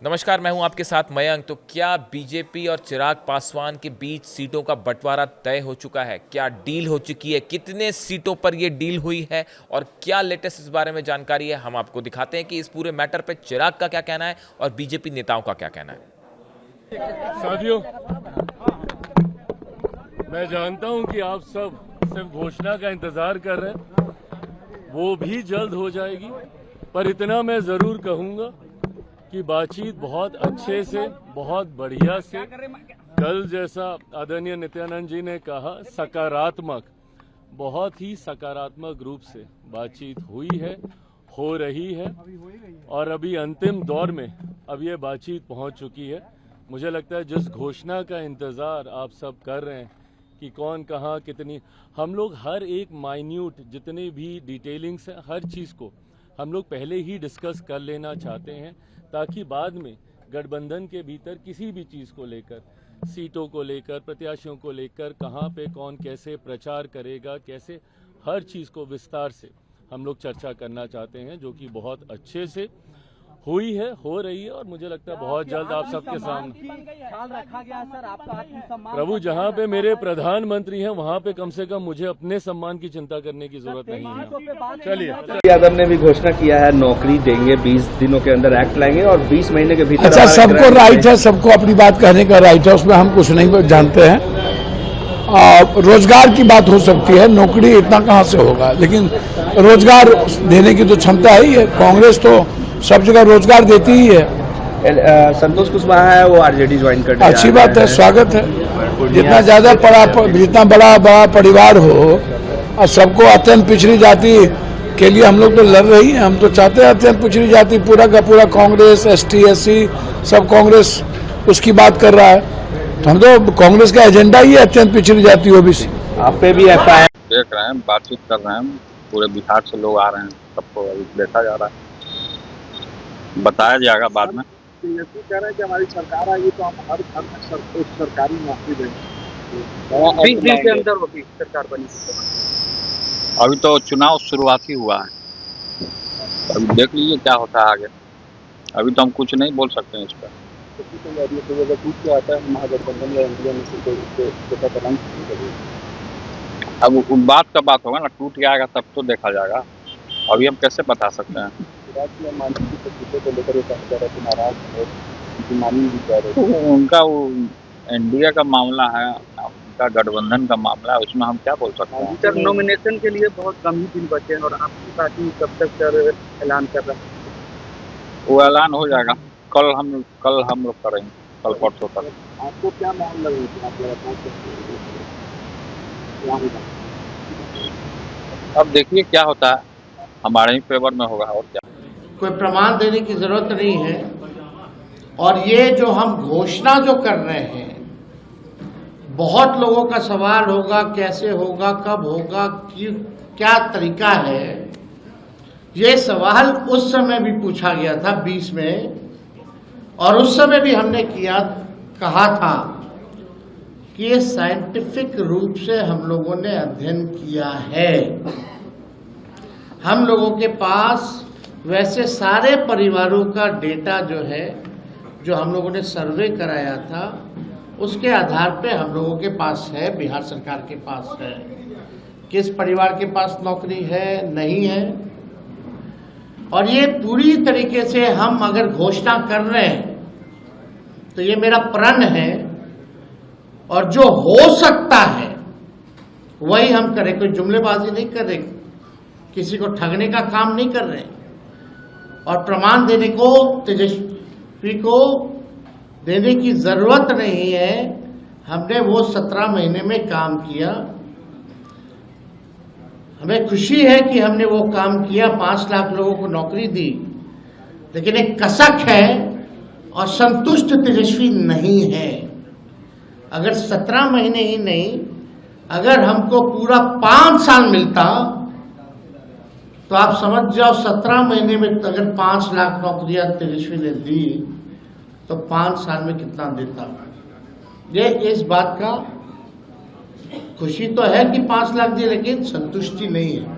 नमस्कार, मैं हूं आपके साथ मयंक। तो क्या बीजेपी और चिराग पासवान के बीच सीटों का बंटवारा तय हो चुका है? क्या डील हो चुकी है? कितने सीटों पर यह डील हुई है और क्या लेटेस्ट इस बारे में जानकारी है, हम आपको दिखाते हैं कि इस पूरे मैटर पे चिराग का क्या कहना है और बीजेपी नेताओं का क्या कहना है। साथियों, मैं जानता हूं कि आप सब सिर्फ घोषणा का इंतजार कर रहे हैं, वो भी जल्द हो जाएगी। पर इतना मैं जरूर कहूंगा कि बातचीत बहुत अच्छे से, बहुत बढ़िया से, कल जैसा आदरणीय नित्यानंद जी ने कहा, सकारात्मक, बहुत ही सकारात्मक रूप से बातचीत हुई है, हो रही है और अभी अंतिम दौर में अब ये बातचीत पहुंच चुकी है। मुझे लगता है जिस घोषणा का इंतजार आप सब कर रहे हैं कि कौन कहाँ कितनी, हम लोग हर एक माइन्यूट जितने भी डिटेलिंग्स हैं, हर चीज़ को हम लोग पहले ही डिस्कस कर लेना चाहते हैं, ताकि बाद में गठबंधन के भीतर किसी भी चीज़ को लेकर, सीटों को लेकर, प्रत्याशियों को लेकर, कहाँ पे कौन कैसे प्रचार करेगा, कैसे, हर चीज़ को विस्तार से हम लोग चर्चा करना चाहते हैं, जो कि बहुत अच्छे से हुई है, हो रही है और मुझे लगता है बहुत जल्द आप सबके सामने। ख्याल रखा गया सर, आपका आत्मसम्मान। प्रभु, जहाँ पे मेरे प्रधानमंत्री हैं वहाँ पे कम से कम मुझे अपने सम्मान की चिंता करने की जरूरत नहीं है। चलिए, यादव ने भी घोषणा किया है, नौकरी देंगे, 20 दिनों के अंदर एक्ट लाएंगे और 20 महीने के भीतर। अच्छा, सबको राइट है, सबको अपनी बात कहने का राइट है, उसमें हम कुछ नहीं जानते हैं। रोजगार की बात हो सकती है, नौकरी इतना कहाँ से होगा, लेकिन रोजगार देने की तो क्षमता है ही है। कांग्रेस तो सब जगह रोजगार देती ही है। संतोष कुशवाहा है, वो आरजेडी ज्वाइन करने अच्छी बात है, स्वागत है। जितना ज्यादा जितना बड़ा परिवार हो और सबको अत्यंत पिछड़ी जाति के लिए हम लोग तो लड़ रही हैं। हम तो चाहते हैं अत्यंत पिछड़ी जाति पूरा का पूरा कांग्रेस, एसटी, एससी सब कांग्रेस उसकी बात कर रहा है, तो हम तो कांग्रेस का एजेंडा ही है अत्यंत पिछड़ी जाति ओबीसी। आप पे भी FIR देख रहे हैं, बातचीत कर रहे हैं, पूरे बिहार से लोग आ रहे हैं, सबको अभी देखा जा रहा है, बताया जाएगा बाद में। ये कह रहे हैं कि हमारी सरकार आएगी तो हम हर घर में सरकारी नौकरी देंगे। 20 दिन के अंदर होगी सरकार बनी। अभी तो चुनाव शुरुआत ही हुआ है, अभी देख लीजिए क्या होता है आगे। अभी तो हम कुछ नहीं बोल सकते हैं इस पर। अगर टूट के आता है महागठबंधन या इंडिया में से कोई, अब उस बात का बात होगा ना, टूट के आएगा तब तो देखा जाएगा, अभी हम कैसे बता सकते हैं। उनका वो एनडीए का मामला है, उनका गठबंधन का मामला है, उसमें हम क्या बोल सकते हैं। सर, नॉमिनेशन के लिए बहुत कम ही दिन बचे हैं और आपकी पार्टी कब तक सर ऐलान कर रहा है? वो ऐलान हो जाएगा, कल हम लोग करेंगे, कल परसों तक। आपको क्या माहौल लगेगा? अब देखिए क्या होता है, हमारे ही फेवर में होगा और क्या। कोई प्रमाण देने की जरूरत नहीं है। और ये जो हम घोषणा जो कर रहे हैं, बहुत लोगों का सवाल होगा कैसे होगा, कब होगा, क्या तरीका है। ये सवाल उस समय भी पूछा गया था 20 में, और उस समय भी हमने कहा था कि ये साइंटिफिक रूप से हम लोगों ने अध्ययन किया है। हम लोगों के पास वैसे सारे परिवारों का डेटा जो है, जो हम लोगों ने सर्वे कराया था, उसके आधार पे हम लोगों के पास है, बिहार सरकार के पास है, किस परिवार के पास नौकरी है, नहीं है। और ये पूरी तरीके से हम अगर घोषणा कर रहे हैं तो ये मेरा प्रण है, और जो हो सकता है वही हम करें। कोई जुमलेबाजी नहीं कर रहे, किसी को ठगने का काम नहीं कर रहे, और प्रमाण देने को तेजस्वी को देने की जरूरत नहीं है। हमने वो 17 महीने में काम किया, हमें खुशी है कि हमने वो काम किया, 5 लाख लोगों को नौकरी दी, लेकिन एक कसक है और संतुष्ट तेजस्वी नहीं है। अगर 17 महीने ही नहीं, अगर हमको पूरा 5 साल मिलता तो आप समझ जाओ 17 महीने में अगर 5 लाख नौकरियां तेजस्वी ने दी तो 5 साल में कितना देता। ये इस बात का खुशी तो है कि 5 लाख दिए, लेकिन संतुष्टि नहीं है।